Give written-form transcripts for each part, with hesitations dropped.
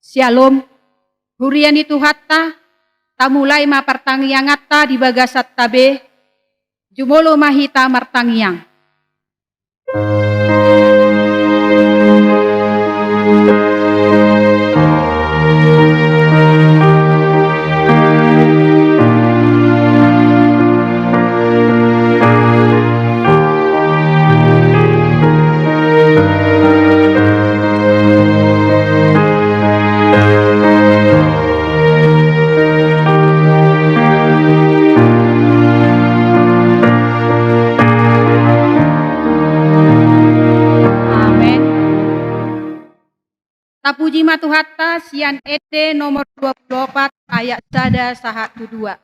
Shalom, huriani tuhatta, tamulai ma pertangiang atta di bagasat tabe, jumolo mahita martangiang. Tapuji matuhatta sian ede nomor 24 ayat sada sahatu 2.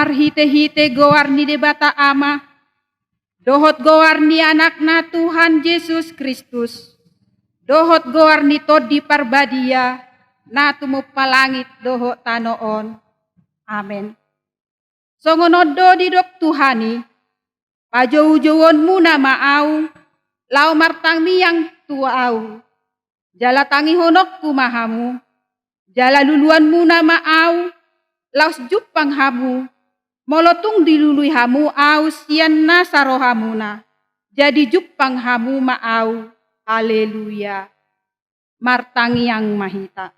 Hite-hite gowarni debata ama, dohot gowarni anakna Tuhan Yesus Kristus, dohot gowarni todi parbadia, na tumu palangit dohot tanoon. Amen. Songonodo di dok Tuhani, pajow-jowonmu nama au, lau martang miyang tuau, jala tangi honok kumahamu, jala luluanmu nama au, laus jupang hamu, molotung dilului hamu au sian nasarohamuna, jadi jupang hamu maau, haleluya, martangiang mahita.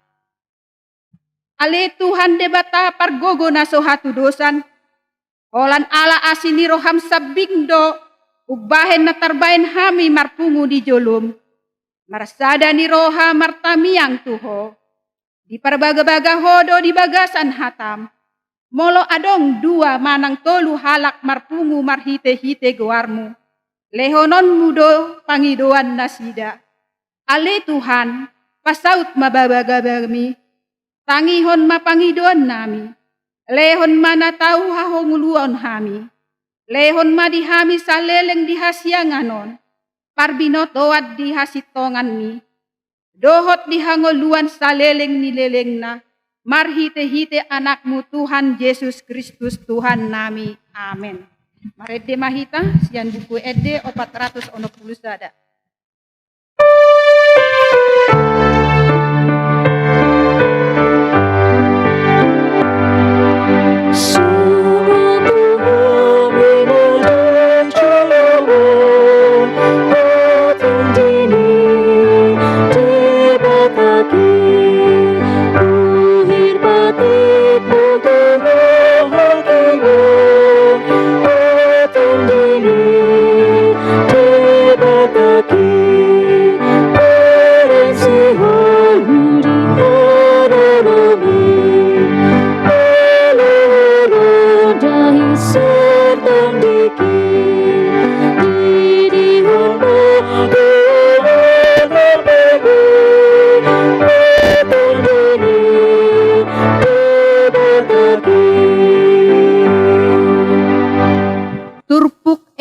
Ale Tuhan debata pargogo naso hatu dosan, holan ala asini roham sabingdo, ubahen na tarbaen hami marpungu di jolum, marsada ni roha martamiang tuho, di parbaga-baga hodo di bagasan hatam, molo adong dua manang tolu halak marpungu marhite-hite goarmu. Lehonon mudo pangidoan nasida. Ale Tuhan, pasaut mababagabami. Tangihon mapangidoan nami. Lehon mana tahu hahonguluan hami. Lehon madihami saleleng dihasyanganon. Parbinotoat dihasitongan mi. Dohot dihangoluan saleleng nileleng na. Marhite-hite anakmu Tuhan Yesus Kristus Tuhan nami. Amin. Marede mahita sian buku ede 460 sada.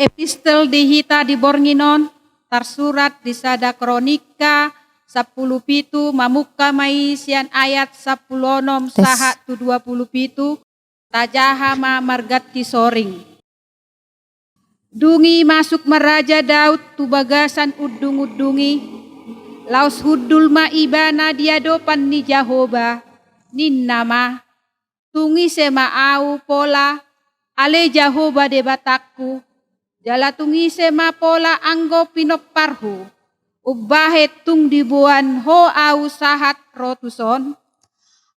Epistel dihita di Bornginon, tersurat di sada kronika 10 mamuka maisian ayat 10 saha tu 27 tajahama margati soring. Dungi masuk meraja Daud tu bagasan udung-udungi. Laus hudul ma ibana diadopan ni Jahoba. Nin nama. Tungi sema au pola. Ale Jahoba debatakku. Jala tungi sema pola anggo pinoparhu. Ubahet tung dibuan ho au sahat rotuson.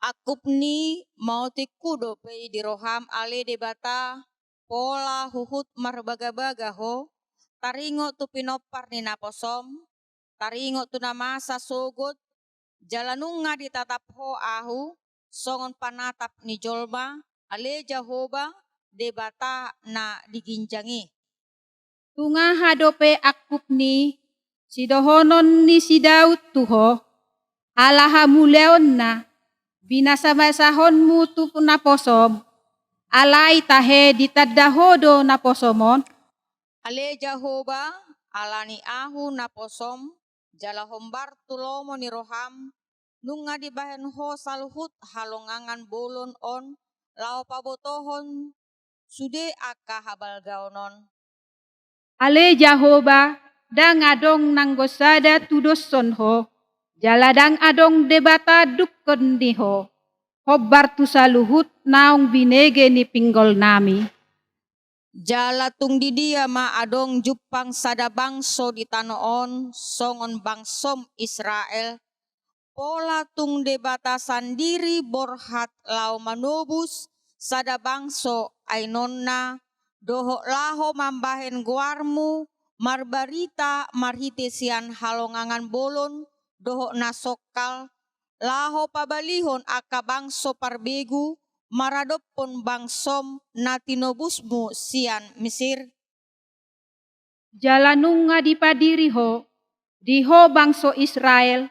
Akupni mau tikudo pe diroham ale debata pola huhut marbaga-baga ho taringo tu pinopar ni naposom taringo tu namasa sogot jalanunga ditatap ho ahu songon panatap ni jolma ale Jahoba debata na diginjangi. Tunga hadope akupni sidohonon ni si Daud tuho alaha muleon na binasa-basahonmu tu naposom alai tahe ditadahodo naposomon. Ale Jahoba alani ahu naposom jala hombar tulomo ni roham nunga dibahen ho saluhut halongangan bolon on lao pabotohon sude aka habal gaonon. Ale Jahoba dang adong nanggosada tudoson ho jaladang adong debata dukkon ni ho hobbar tu saluhut naong binege ni pinggol nami. Jala tung di dia ma adong jupang sada bangso di tanoon songon bangsom Israel. Pola tung debata sandiri borhat lau manobus sada bangso ainonna doho laho mambahen guarmu marbarita marhitesian halongangan bolon doho nasokal laho pabalihon aka bangso parbegu maradopon bangsom natinobusmu sian Mesir. Jalanunga dipadiri ho diho bangso Israel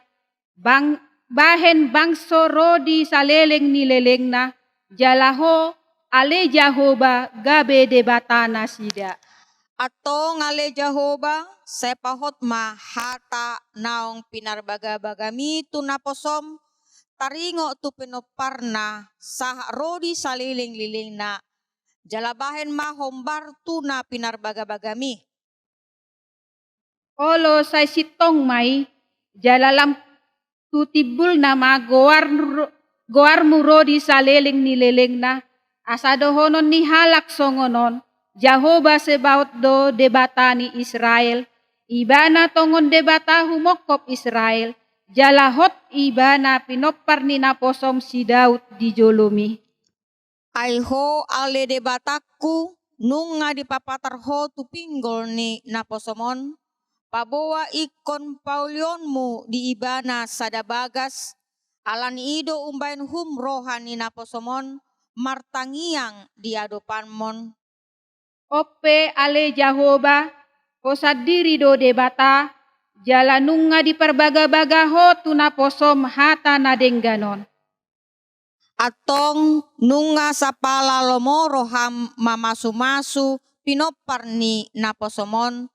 bahen bangso rodi saleleng ni lelengna jalaho ale Jahoba gabe debatana sida. Atau ngale Jahoba sepahot ma hata naong pinarbaga-bagami tu naposom taringo tu pinoparna sah rodi saliling-liling na jalabahen ma hombar tu na pinarbaga-bagami. Olo say sitong may jalalam tutibul nama goar murodi saleleng ni leleng na asadohonon ni halak songonon Jahoba sebaut do debata ni Israel ibana tongon debata humokop Israel jalahot ibana pinopar ni naposom si Daud di jolomi. Aiho ale debataku nunga dipapatar ho tu pinggol ni naposomon paboa ikon paulionmu di ibana sadabagas alani ido umbain hum rohani naposomon martangiang di adopanmon. Oppe ale Jahoba posadiri do debata jalanunga di perbaga-baga ho tu naposom hata nadengganon. Atong nunga sapala lomo roham mamasu-masu pinopar ni naposomon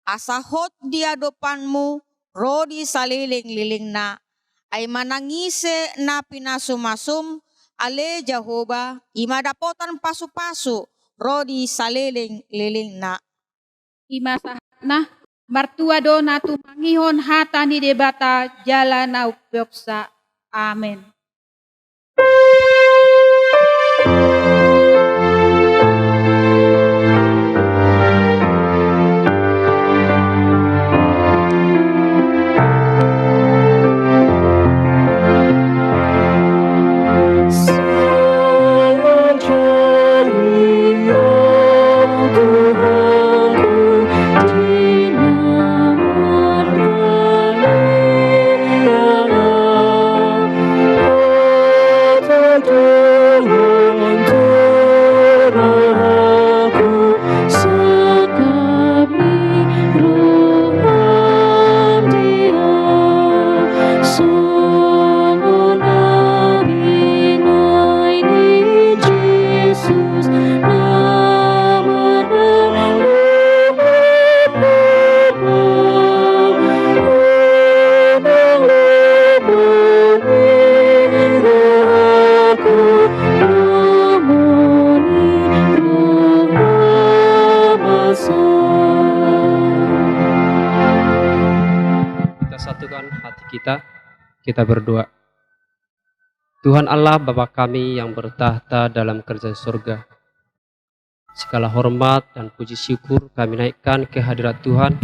asahot di adopanmu rodi saliling-liling na ay manangise na pinasumasum ale Jahoba imadapotan pasu-pasu rodi saliling-liling na. Imasahat na martua do na tumangihon hata ni debata jala na upyoksa. Amen. kita berdoa. Tuhan Allah Bapa kami yang bertahta dalam kerajaan surga, segala hormat dan puji syukur kami naikkan ke hadirat Tuhan,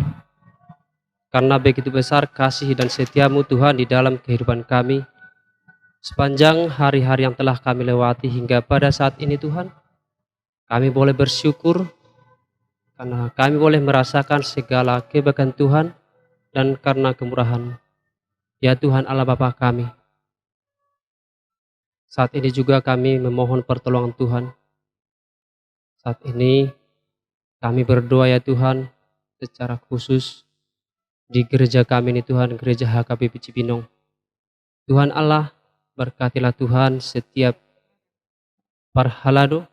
karena begitu besar kasih dan setiamu Tuhan di dalam kehidupan kami, sepanjang hari-hari yang telah kami lewati hingga pada saat ini Tuhan. Kami boleh bersyukur, karena kami boleh merasakan segala kebaikan Tuhan, dan karena kemurahan ya Tuhan Allah Bapa kami. Saat ini juga kami memohon pertolongan Tuhan. Saat ini kami berdoa ya Tuhan secara khusus di gereja kami ini Tuhan, gereja HKBP Cibinong. Tuhan Allah, berkatilah Tuhan setiap parhalado,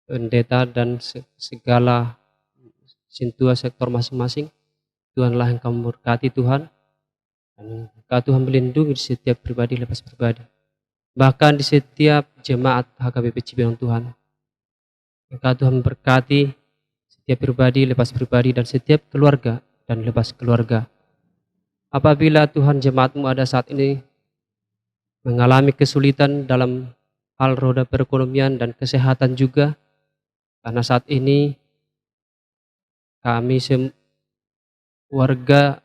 pendeta dan segala sintua sektor masing-masing. Tuhanlah yang kamu berkati Tuhan, dan Engkau Tuhan melindungi di setiap pribadi lepas pribadi, bahkan di setiap jemaat HKBP Cibinong Tuhan. Engkau Tuhan memberkati setiap pribadi lepas pribadi dan setiap keluarga dan lepas keluarga. Apabila Tuhan jemaatmu ada saat ini mengalami kesulitan dalam hal roda perekonomian dan kesehatan juga, karena saat ini kami warga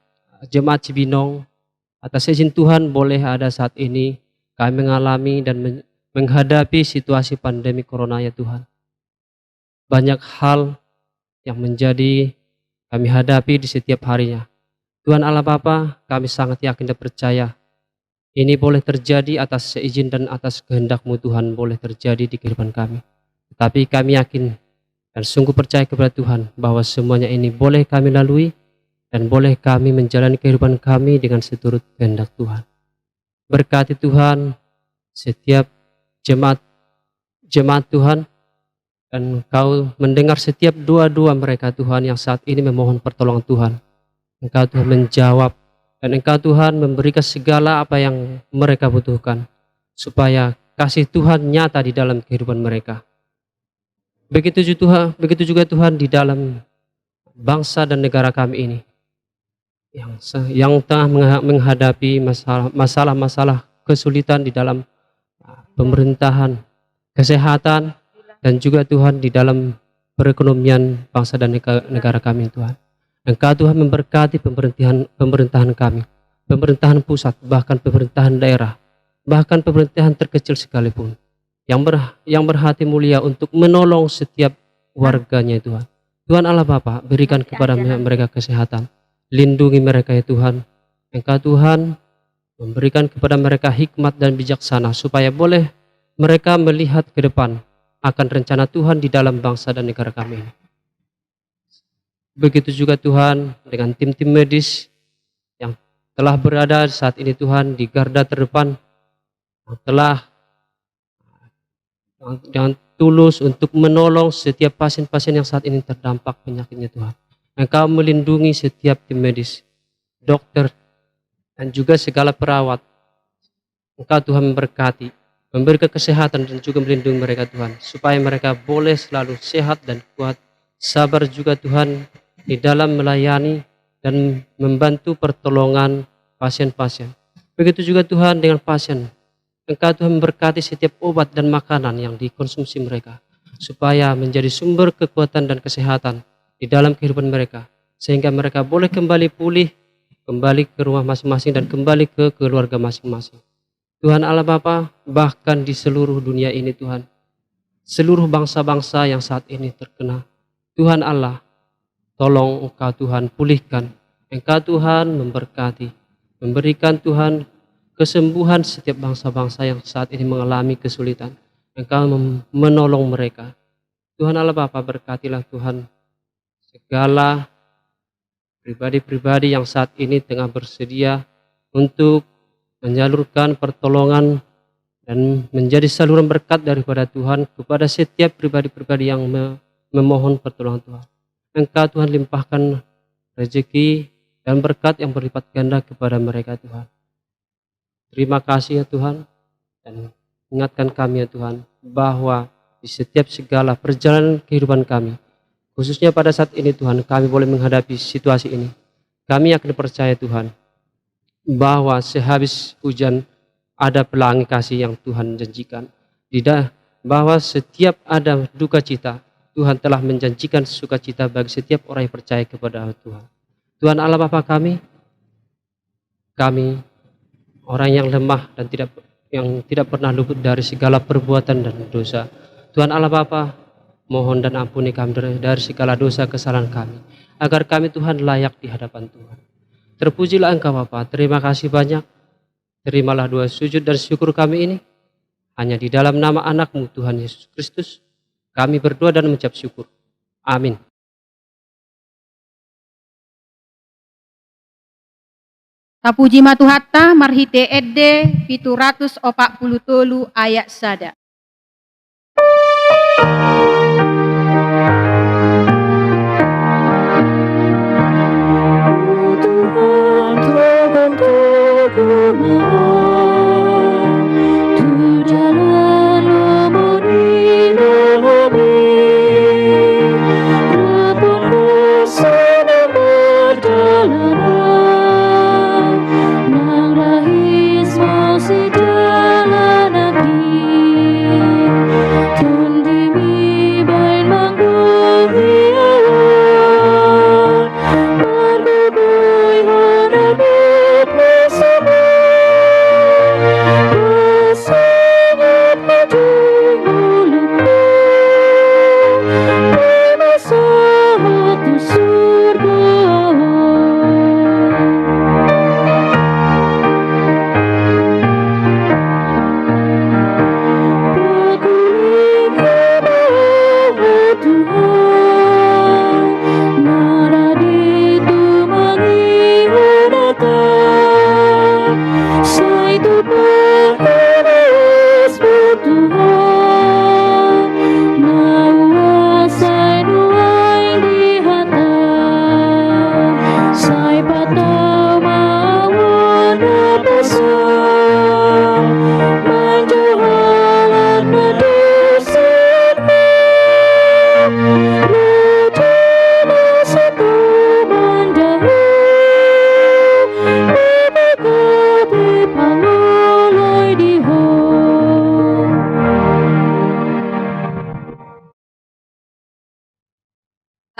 jemaat Cibinong atas izin Tuhan boleh ada saat ini kami mengalami dan menghadapi situasi pandemi corona ya Tuhan. Banyak hal yang menjadi kami hadapi di setiap harinya. Tuhan Allah Bapa, kami sangat yakin dan percaya ini boleh terjadi atas seizin dan atas kehendak-Mu Tuhan, boleh terjadi di kehidupan kami. Tetapi kami yakin dan sungguh percaya kepada Tuhan bahwa semuanya ini boleh kami lalui dan boleh kami menjalani kehidupan kami dengan seturut kehendak Tuhan. Berkati Tuhan setiap jemaat Tuhan, dan Engkau mendengar setiap doa-doa mereka Tuhan yang saat ini memohon pertolongan Tuhan. Engkau Tuhan menjawab, dan Engkau Tuhan memberikan segala apa yang mereka butuhkan, supaya kasih Tuhan nyata di dalam kehidupan mereka. Begitu juga Tuhan di dalam bangsa dan negara kami ini, yang tengah menghadapi masalah-masalah kesulitan di dalam pemerintahan, kesehatan, dan juga Tuhan di dalam perekonomian bangsa dan negara kami Tuhan. Engkau Tuhan memberkati pemerintahan kami, pemerintahan pusat, bahkan pemerintahan daerah, bahkan pemerintahan terkecil sekalipun, yang berhati mulia untuk menolong setiap warganya Tuhan. Tuhan Allah Bapa, berikan kepada mereka kesehatan, lindungi mereka ya Tuhan. Engkau Tuhan memberikan kepada mereka hikmat dan bijaksana, supaya boleh mereka melihat ke depan akan rencana Tuhan di dalam bangsa dan negara kami ini. Begitu juga Tuhan dengan tim-tim medis yang telah berada saat ini Tuhan di garda terdepan, yang telah dengan tulus untuk menolong setiap pasien-pasien yang saat ini terdampak penyakitnya Tuhan. Engkau melindungi setiap tim medis, dokter, dan juga segala perawat. Engkau Tuhan memberkati, memberikan kesehatan dan juga melindungi mereka Tuhan, supaya mereka boleh selalu sehat dan kuat. Sabar juga Tuhan di dalam melayani dan membantu pertolongan pasien-pasien. Begitu juga Tuhan dengan pasien. Engkau Tuhan memberkati setiap obat dan makanan yang dikonsumsi mereka, supaya menjadi sumber kekuatan dan kesehatan di dalam kehidupan mereka, sehingga mereka boleh kembali pulih, kembali ke rumah masing-masing dan kembali ke keluarga masing-masing. Tuhan Allah Bapa, bahkan di seluruh dunia ini Tuhan, seluruh bangsa-bangsa yang saat ini terkena, Tuhan Allah, tolong Engkau Tuhan pulihkan. Engkau Tuhan memberkati, memberikan Tuhan kesembuhan setiap bangsa-bangsa yang saat ini mengalami kesulitan. Engkau menolong mereka. Tuhan Allah Bapa, berkatilah Tuhan segala pribadi-pribadi yang saat ini tengah bersedia untuk menyalurkan pertolongan dan menjadi saluran berkat daripada Tuhan kepada setiap pribadi-pribadi yang memohon pertolongan Tuhan. Engkau Tuhan limpahkan rezeki dan berkat yang berlipat ganda kepada mereka Tuhan. Terima kasih ya Tuhan, dan ingatkan kami ya Tuhan bahwa di setiap segala perjalanan kehidupan kami, khususnya pada saat ini Tuhan, kami boleh menghadapi situasi ini. Kami akan percaya Tuhan, bahwa sehabis hujan ada pelangi kasih yang Tuhan janjikan. Tidak, bahwa setiap ada duka cita, Tuhan telah menjanjikan sukacita bagi setiap orang yang percaya kepada Tuhan. Tuhan Allah Bapa kami orang yang lemah dan tidak pernah luput dari segala perbuatan dan dosa. Tuhan Allah Bapa, mohon dan ampuni kami dari segala dosa kesalahan kami, agar kami Tuhan layak di hadapan Tuhan. Terpujilah Engkau Bapa, terima kasih banyak. Terimalah doa sujud dan syukur kami ini. Hanya di dalam nama anak-Mu Tuhan Yesus Kristus, kami berdoa dan mengucap syukur. Amin. Tapuji matuhatta marhite edde 743 ayat sada.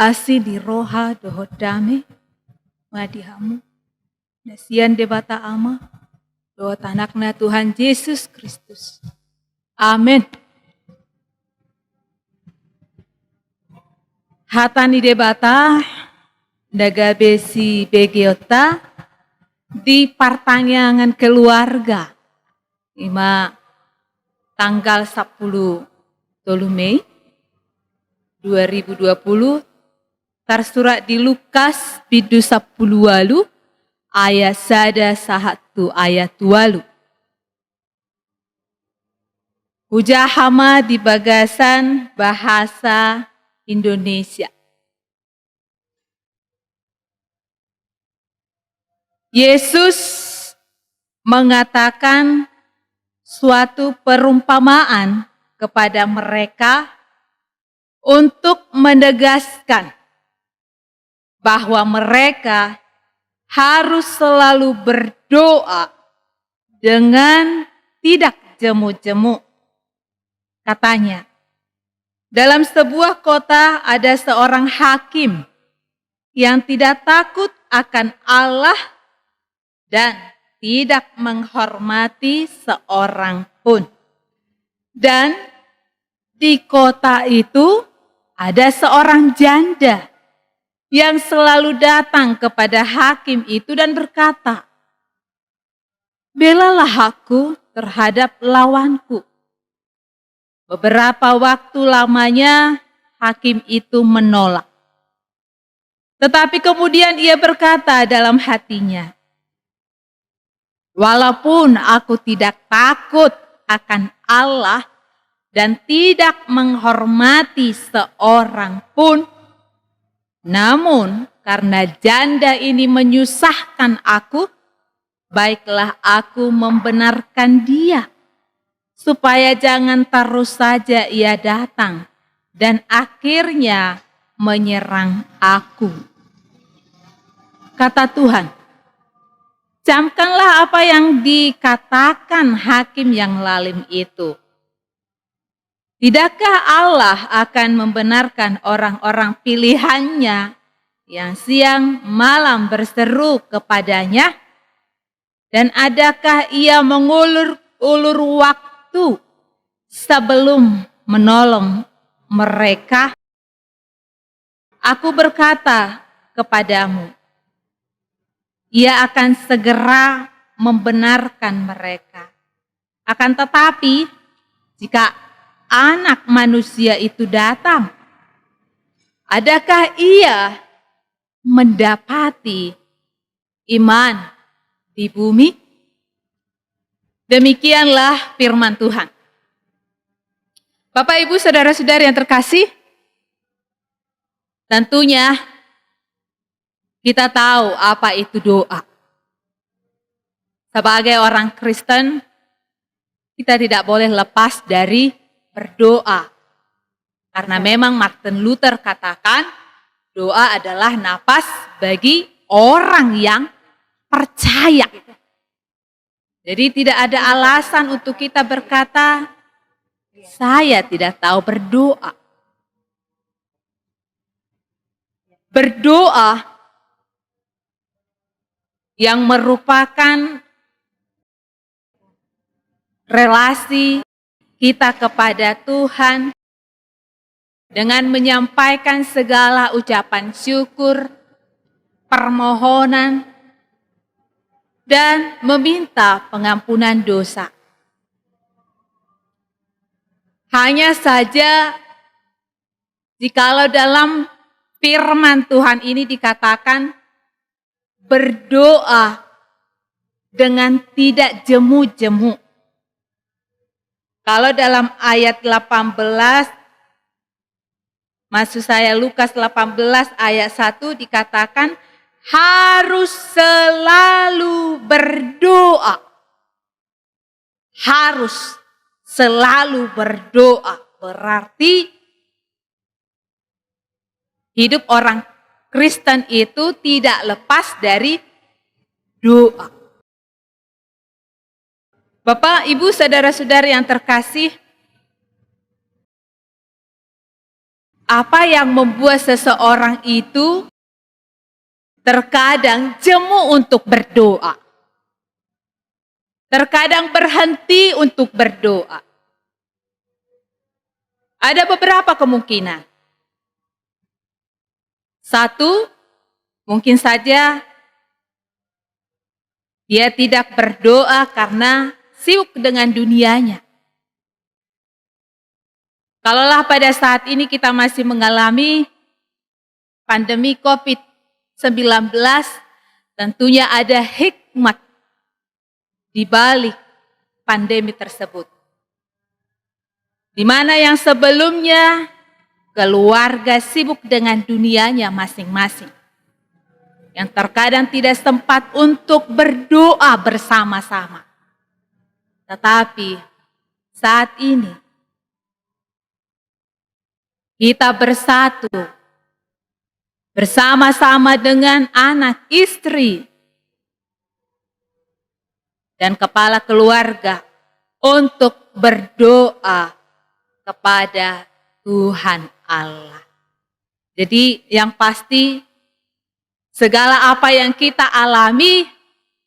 Asi di roha doho dame madihamu nasian debata ama doa tanakna Tuhan Yesus Kristus. Amin. Hatani debata daga besi begeota di pertanyaan keluarga ima tanggal 10 Mei 2020 tersurat di Lukas bidu 10 walu ayat sada 1 ayat 2. Uja hama di bagasan bahasa Indonesia. Yesus mengatakan suatu perumpamaan kepada mereka untuk menegaskan bahwa mereka harus selalu berdoa dengan tidak jemu-jemu. Katanya, dalam sebuah kota ada seorang hakim yang tidak takut akan Allah dan tidak menghormati seorang pun. Dan di kota itu ada seorang janda yang selalu datang kepada hakim itu dan berkata, "Belalah aku terhadap lawanku." Beberapa waktu lamanya hakim itu menolak. Tetapi kemudian ia berkata dalam hatinya, "Walaupun aku tidak takut akan Allah dan tidak menghormati seorang pun, namun karena janda ini menyusahkan aku, baiklah aku membenarkan dia, supaya jangan terus saja ia datang dan akhirnya menyerang aku." Kata Tuhan, Camkanlah apa yang dikatakan hakim yang lalim itu. Tidakkah Allah akan membenarkan orang-orang pilihannya yang siang malam berseru kepadanya? Dan adakah ia mengulur-ulur waktu sebelum menolong mereka? Aku berkata kepadamu, ia akan segera membenarkan mereka. Akan tetapi, jika Anak Manusia itu datang, adakah ia mendapati iman di bumi? Demikianlah firman Tuhan. Bapak, Ibu, saudara-saudari yang terkasih, tentunya kita tahu apa itu doa. Sebagai orang Kristen, kita tidak boleh lepas dari berdoa. Karena memang Martin Luther katakan, doa adalah napas bagi orang yang percaya. Jadi tidak ada alasan untuk kita berkata, saya tidak tahu berdoa. Berdoa yang merupakan relasi kita kepada Tuhan dengan menyampaikan segala ucapan syukur, permohonan, dan meminta pengampunan dosa. Hanya saja, jikalau dalam firman Tuhan ini dikatakan berdoa dengan tidak jemu-jemu. Kalau dalam ayat 18, maksud saya Lukas 18 ayat 1 dikatakan harus selalu berdoa. Harus selalu berdoa. Berarti hidup orang Kristen itu tidak lepas dari doa. Bapak, Ibu, saudara-saudari yang terkasih, apa yang membuat seseorang itu terkadang jemu untuk berdoa? Terkadang berhenti untuk berdoa. Ada beberapa kemungkinan. Satu, mungkin saja dia tidak berdoa karena sibuk dengan dunianya. Kalaulah pada saat ini kita masih mengalami pandemi COVID-19, tentunya ada hikmat di balik pandemi tersebut. Di mana yang sebelumnya keluarga sibuk dengan dunianya masing-masing. Yang terkadang tidak sempat untuk berdoa bersama-sama. Tetapi saat ini kita bersatu bersama-sama dengan anak, istri, dan kepala keluarga untuk berdoa kepada Tuhan Allah. Jadi yang pasti segala apa yang kita alami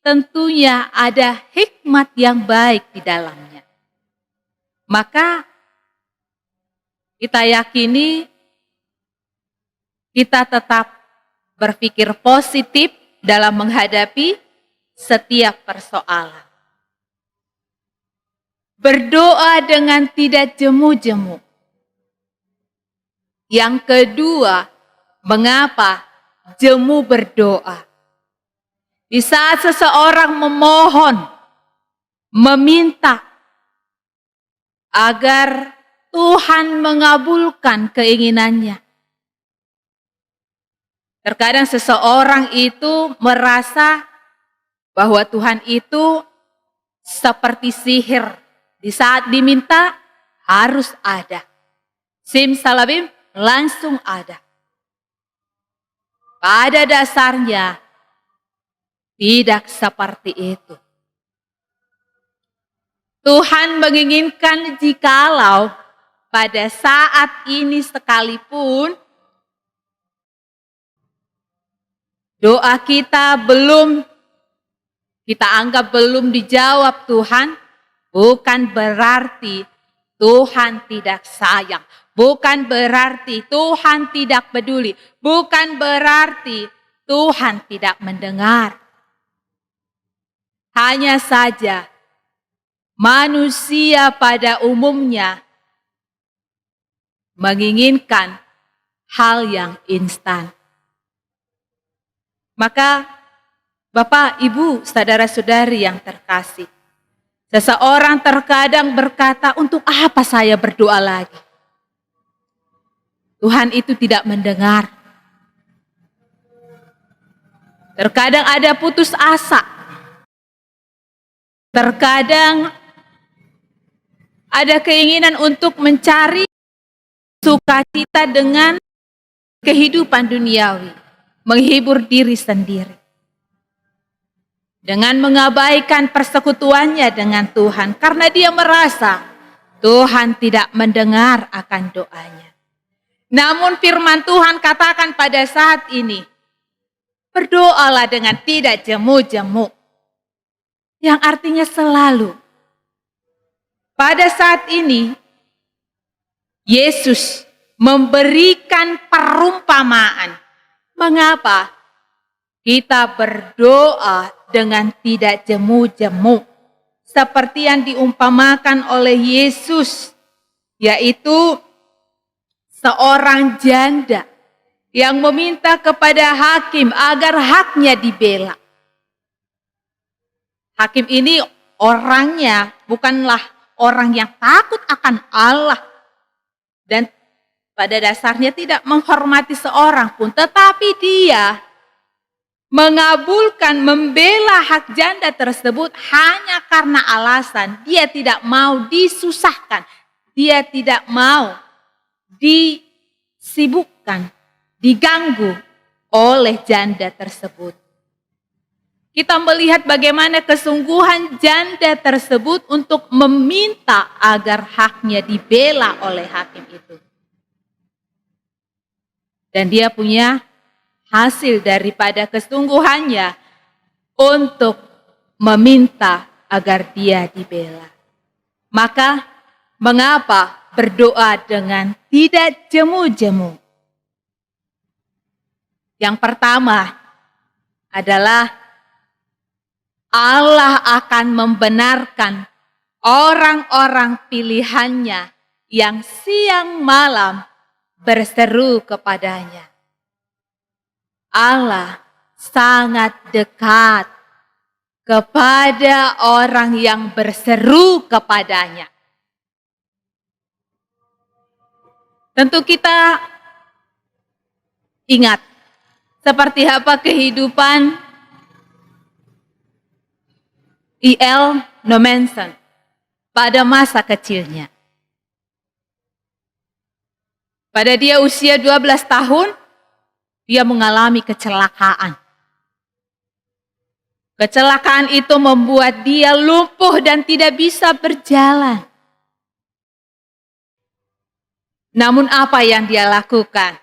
tentunya ada hikmat yang baik di dalamnya. Maka kita yakini kita tetap berpikir positif dalam menghadapi setiap persoalan. Berdoa dengan tidak jemu-jemu. Yang kedua, mengapa jemu berdoa? Di saat seseorang memohon, meminta agar Tuhan mengabulkan keinginannya. Terkadang seseorang itu merasa bahwa Tuhan itu seperti sihir. Di saat diminta harus ada. Simsalabim langsung ada. Pada dasarnya Tidak seperti itu. Tuhan menginginkan jikalau pada saat ini sekalipun doa kita kita anggap belum dijawab Tuhan, bukan berarti Tuhan tidak sayang. Bukan berarti Tuhan tidak peduli. Bukan berarti Tuhan tidak mendengar. Hanya saja manusia pada umumnya menginginkan hal yang instan. Maka Bapak, Ibu, saudara-saudari yang terkasih, seseorang terkadang berkata, untuk apa saya berdoa lagi? Tuhan itu tidak mendengar. Terkadang ada putus asa. Terkadang ada keinginan untuk mencari sukacita dengan kehidupan duniawi, menghibur diri sendiri. Dengan mengabaikan persekutuannya dengan Tuhan, karena dia merasa Tuhan tidak mendengar akan doanya. Namun firman Tuhan katakan pada saat ini, berdoalah dengan tidak jemu-jemu. Yang artinya selalu. Pada saat ini, Yesus memberikan perumpamaan. Mengapa kita berdoa dengan tidak jemu-jemu? Seperti yang diumpamakan oleh Yesus, yaitu seorang janda yang meminta kepada hakim agar haknya dibela. Hakim ini orangnya bukanlah orang yang takut akan Allah. Dan pada dasarnya tidak menghormati seorang pun. Tetapi dia mengabulkan, membela hak janda tersebut hanya karena alasan dia tidak mau disusahkan. Dia tidak mau disibukkan, diganggu oleh janda tersebut. Kita melihat bagaimana kesungguhan janda tersebut untuk meminta agar haknya dibela oleh hakim itu. Dan dia punya hasil daripada kesungguhannya untuk meminta agar dia dibela. Maka mengapa berdoa dengan tidak jemu-jemu? Yang pertama adalah Allah akan membenarkan orang-orang pilihannya yang siang malam berseru kepadanya. Allah sangat dekat kepada orang yang berseru kepadanya. Tentu kita ingat seperti apa kehidupan E.L. Nommensen pada masa kecilnya. Pada dia usia 12 tahun, dia mengalami kecelakaan. Kecelakaan itu membuat dia lumpuh dan tidak bisa berjalan. Namun apa yang dia lakukan?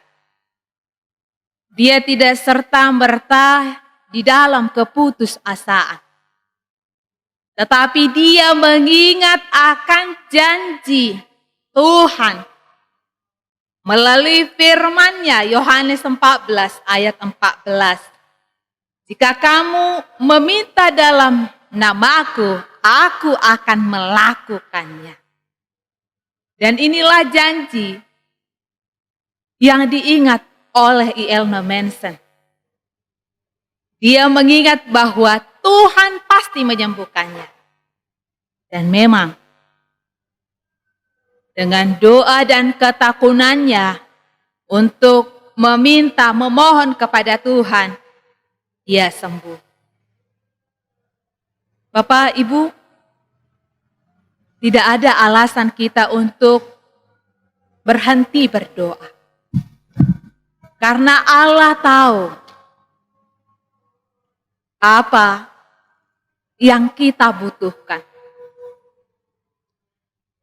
Dia tidak serta-merta di dalam keputusasaan. Tetapi dia mengingat akan janji Tuhan melalui firman-Nya, Yohanes 14 ayat 14. Jika kamu meminta dalam namaku, aku akan melakukannya. Dan inilah janji yang diingat oleh E.L. Nommensen. Dia mengingat bahwa Tuhan pasti menyembuhkannya. Dan memang dengan doa dan ketakunannya untuk meminta, memohon kepada Tuhan, dia sembuh. Bapak, Ibu, tidak ada alasan kita untuk berhenti berdoa. Karena Allah tahu apa yang kita butuhkan.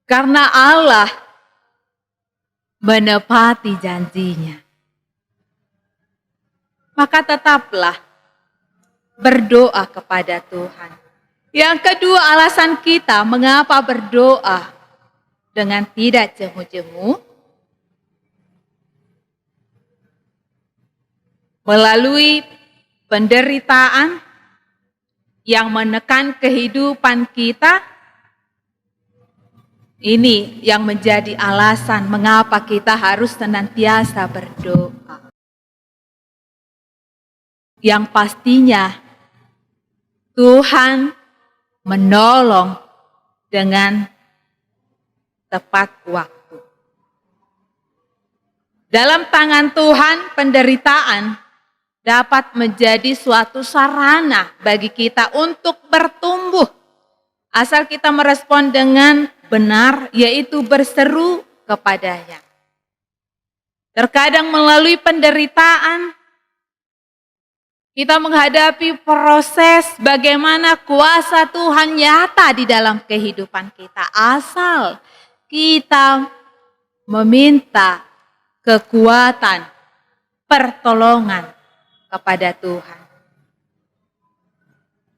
Karena Allah menepati janjinya. Maka tetaplah berdoa kepada Tuhan. Yang kedua, alasan kita mengapa berdoa dengan tidak jemu-jemu, melalui penderitaan yang menekan kehidupan kita, ini yang menjadi alasan mengapa kita harus senantiasa berdoa. Yang pastinya Tuhan menolong dengan tepat waktu. Dalam tangan Tuhan, penderitaan dapat menjadi suatu sarana bagi kita untuk bertumbuh. Asal kita merespon dengan benar, yaitu berseru kepadanya. Terkadang melalui penderitaan, kita menghadapi proses bagaimana kuasa Tuhan nyata di dalam kehidupan kita. Asal kita meminta kekuatan, pertolongan kepada Tuhan.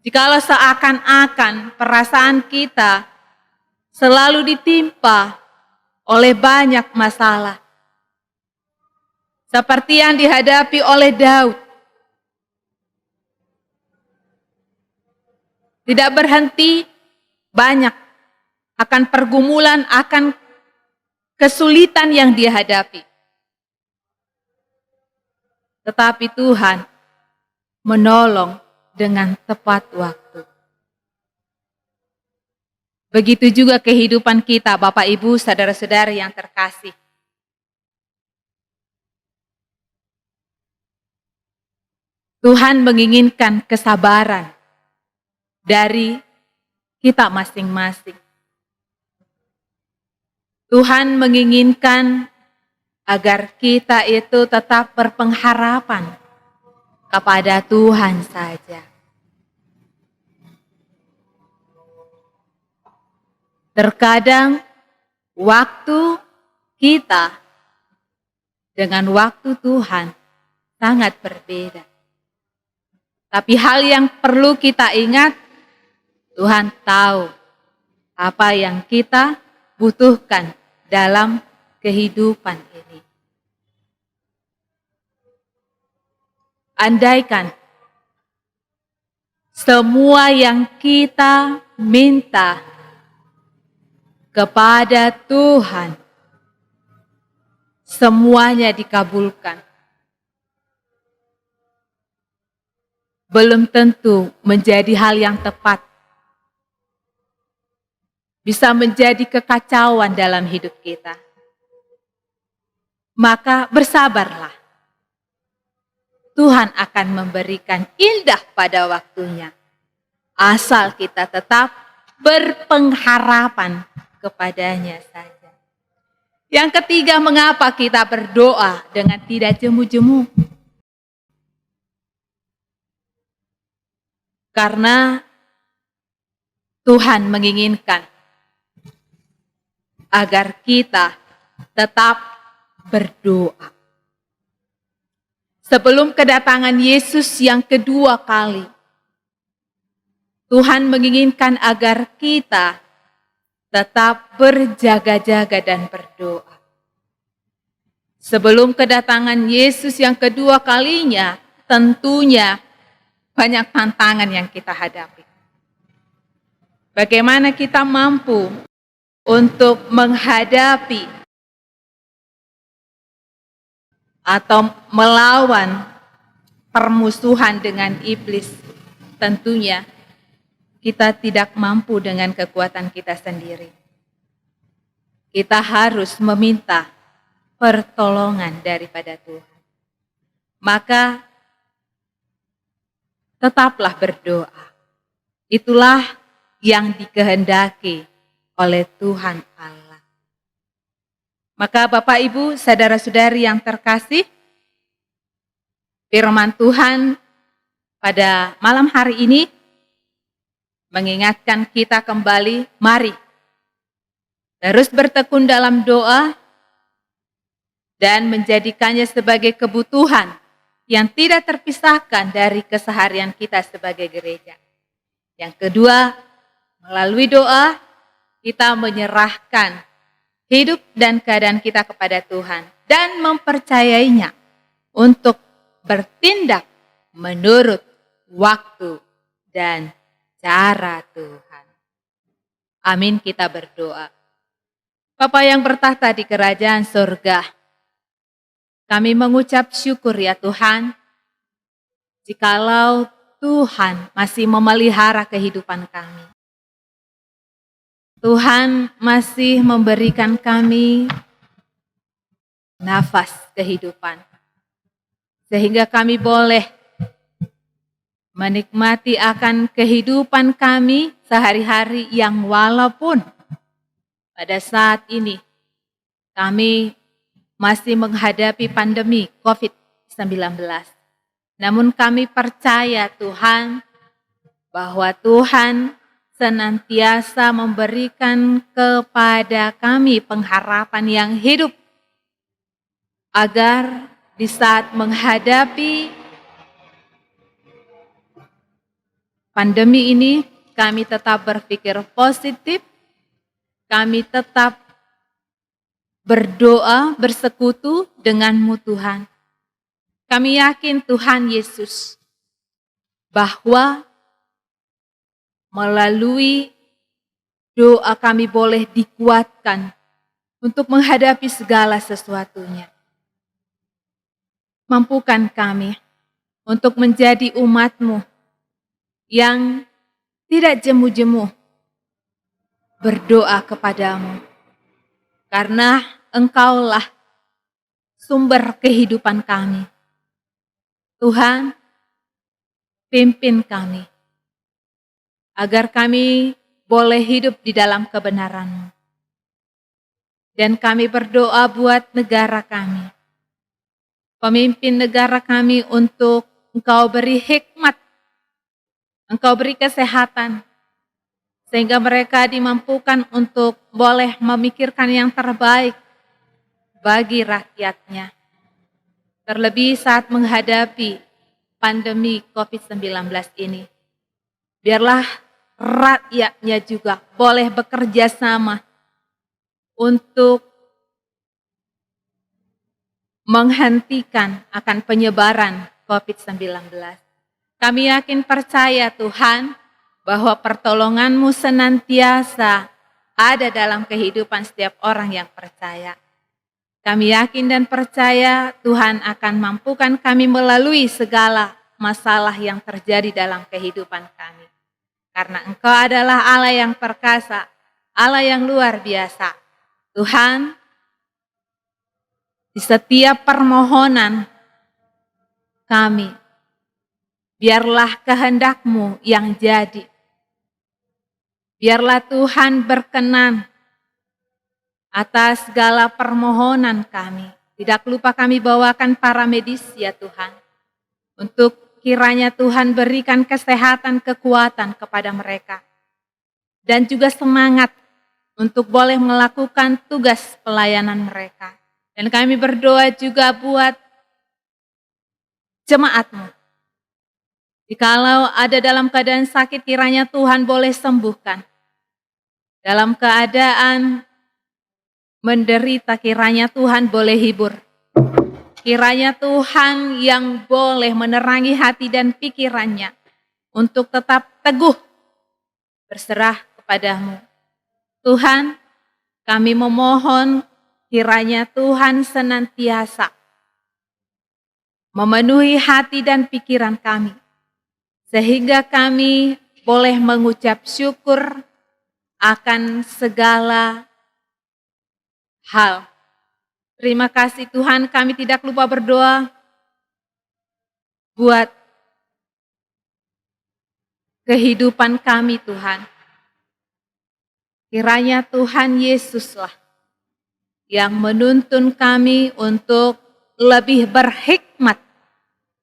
Jikalau seakan-akan perasaan kita selalu ditimpa oleh banyak masalah, seperti yang dihadapi oleh Daud, tidak berhenti banyak akan pergumulan, akan kesulitan yang dia hadapi. Tetapi Tuhan menolong dengan tepat waktu. Begitu juga kehidupan kita, Bapak Ibu, saudara-saudari yang terkasih. Tuhan menginginkan kesabaran dari kita masing-masing. Tuhan menginginkan agar kita itu tetap berpengharapan kepada Tuhan saja. Terkadang waktu kita dengan waktu Tuhan sangat berbeda. Tapi hal yang perlu kita ingat, Tuhan tahu apa yang kita butuhkan dalam kehidupan ini. Andaikan semua yang kita minta kepada Tuhan, semuanya dikabulkan, belum tentu menjadi hal yang tepat. Bisa menjadi kekacauan dalam hidup kita. Maka bersabarlah. Tuhan akan memberikan indah pada waktunya. Asal kita tetap berpengharapan kepadanya saja. Yang ketiga, mengapa kita berdoa dengan tidak jemu-jemu? Karena Tuhan menginginkan agar kita tetap berdoa. Sebelum kedatangan Yesus yang kedua kali, Tuhan menginginkan agar kita tetap berjaga-jaga dan berdoa. Sebelum kedatangan Yesus yang kedua kalinya, tentunya banyak tantangan yang kita hadapi. Bagaimana kita mampu untuk menghadapi atau melawan permusuhan dengan iblis? Tentunya kita tidak mampu dengan kekuatan kita sendiri. Kita harus meminta pertolongan daripada Tuhan. Maka tetaplah berdoa. Itulah yang dikehendaki oleh Tuhan Allah. Maka Bapak Ibu, saudara-saudari yang terkasih, firman Tuhan pada malam hari ini mengingatkan kita kembali, mari terus bertekun dalam doa dan menjadikannya sebagai kebutuhan yang tidak terpisahkan dari keseharian kita sebagai gereja. Yang kedua, melalui doa kita menyerahkan hidup dan keadaan kita kepada Tuhan dan mempercayainya untuk bertindak menurut waktu dan cara Tuhan. Amin, kita berdoa. Bapa yang bertahta di kerajaan surga, kami mengucap syukur ya Tuhan, jikalau Tuhan masih memelihara kehidupan kami. Tuhan masih memberikan kami nafas kehidupan, sehingga kami boleh menikmati akan kehidupan kami sehari-hari yang walaupun pada saat ini kami masih menghadapi pandemi COVID-19. Namun kami percaya Tuhan bahwa Tuhan senantiasa memberikan kepada kami pengharapan yang hidup agar di saat menghadapi pandemi ini kami tetap berpikir positif, kami tetap berdoa, bersekutu denganmu Tuhan. Kami yakin Tuhan Yesus bahwa melalui doa kami boleh dikuatkan untuk menghadapi segala sesuatunya. Mampukan kami untuk menjadi umat-Mu yang tidak jemu-jemu berdoa kepadamu. Karena Engkaulah sumber kehidupan kami. Tuhan, pimpin kami agar kami boleh hidup di dalam kebenaran-Mu. Dan kami berdoa buat negara kami. Pemimpin negara kami untuk Engkau beri hikmat, Engkau beri kesehatan, sehingga mereka dimampukan untuk boleh memikirkan yang terbaik bagi rakyatnya. Terlebih saat menghadapi pandemi COVID-19 ini. Biarlah rakyatnya juga boleh bekerja sama untuk menghentikan akan penyebaran COVID-19. Kami yakin percaya Tuhan, bahwa pertolongan-Mu senantiasa ada dalam kehidupan setiap orang yang percaya. Kami yakin dan percaya Tuhan akan mampukan kami melalui segala masalah yang terjadi dalam kehidupan kami. Karena Engkau adalah Allah yang perkasa, Allah yang luar biasa. Tuhan, di setiap permohonan kami, biarlah kehendak-Mu yang jadi. Biarlah Tuhan berkenan atas segala permohonan kami. Tidak lupa kami bawakan para medis ya Tuhan. Untuk kiranya Tuhan berikan kesehatan, kekuatan kepada mereka. Dan juga semangat untuk boleh melakukan tugas pelayanan mereka. Dan kami berdoa juga buat jemaat-Mu. Jikalau ada dalam keadaan sakit, kiranya Tuhan boleh sembuhkan. Dalam keadaan menderita, kiranya Tuhan boleh hibur. Kiranya Tuhan yang boleh menerangi hati dan pikirannya untuk tetap teguh berserah kepadamu. Tuhan, kami memohon kiranya Tuhan senantiasa memenuhi hati dan pikiran kami, sehingga kami boleh mengucap syukur akan segala hal. Terima kasih Tuhan, kami tidak lupa berdoa buat kehidupan kami Tuhan. Kiranya Tuhan Yesuslah yang menuntun kami untuk lebih berhikmat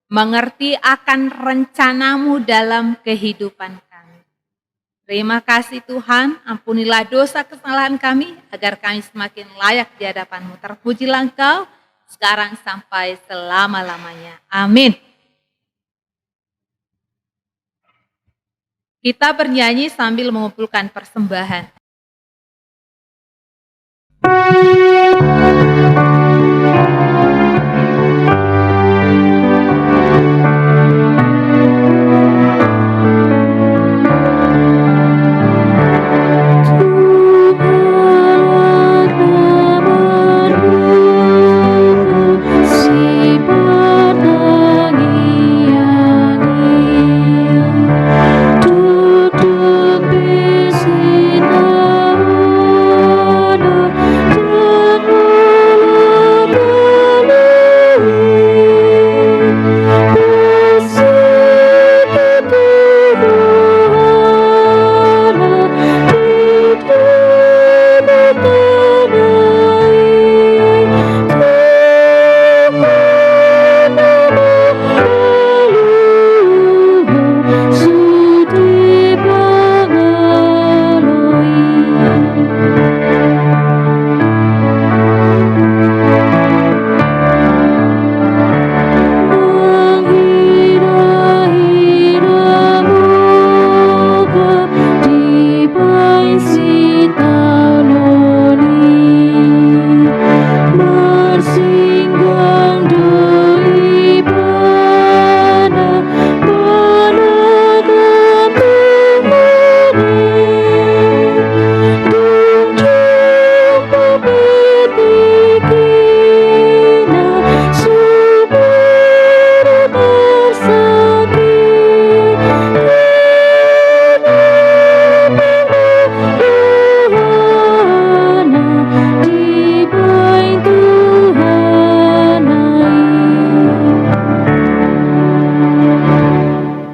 mengerti akan rencanamu dalam kehidupan kami. Terima kasih Tuhan, ampunilah dosa kesalahan kami, agar kami semakin layak di hadapan-Mu. Terpujilah Engkau, sekarang sampai selama-lamanya. Amin. Kita bernyanyi sambil mengumpulkan persembahan.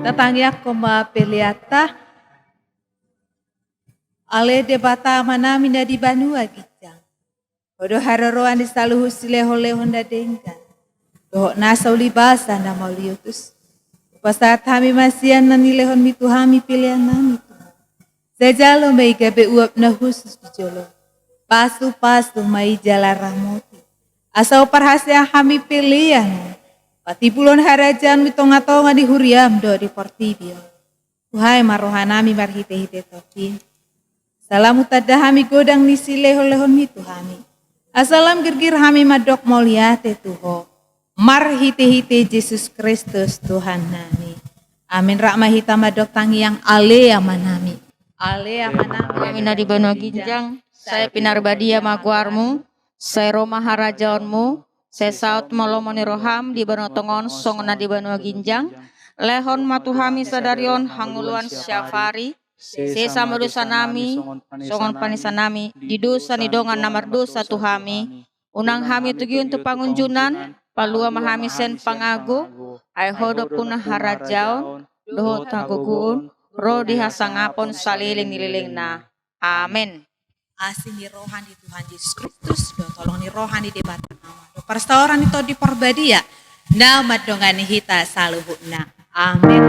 Tatangya koma peliata ale debata mana mina di Banua gijang. Odo haroroan di saluhu sileho honda dengkan. Dohok nasa ulibasa na mauliutus. Pasat hami masian na nilehon mitu hami pilihan nami. Sejalo may gabe uap na khusus di jolo. Pasu may jala ramoti. Asau parhasya hami pilihan. Patipulon harajan mitonga-tonga di huriam do di portibio. Tuhai marohanami marhite-hite topi. Salam utada hami godang nisi leho-lehon mitu hami. Asalam gergir hami madok moliate tuho. Marhite-hite Yesus Kristus Tuhan nami. Amin rakma hita madok tangi yang alea manami. Alea manami. Kami di Banua Ginjang, saya pinarbadia maguarmu, saya Roma harajaonmu, saya saut molomoni roham di Banua Tongon, songona di Banua Ginjang, lehon matuhami sadarion hanguluan syafari, sesa dosa nami, songon panisa nami, di dosa ni dongan namar dosa tuhami, unang hami tugi untuk pangunjunan, palua mahami sen pangagu, ay hodo punah harajaon, doho tagugun, roh dihasangapon saliling nililing na. Amin. Asing ni rohani Tuhan Yesus Kristus, do tolong ni rohani debat nama. Do perstoran itu di porbadia, nama dongani hita saluhuna. Amin.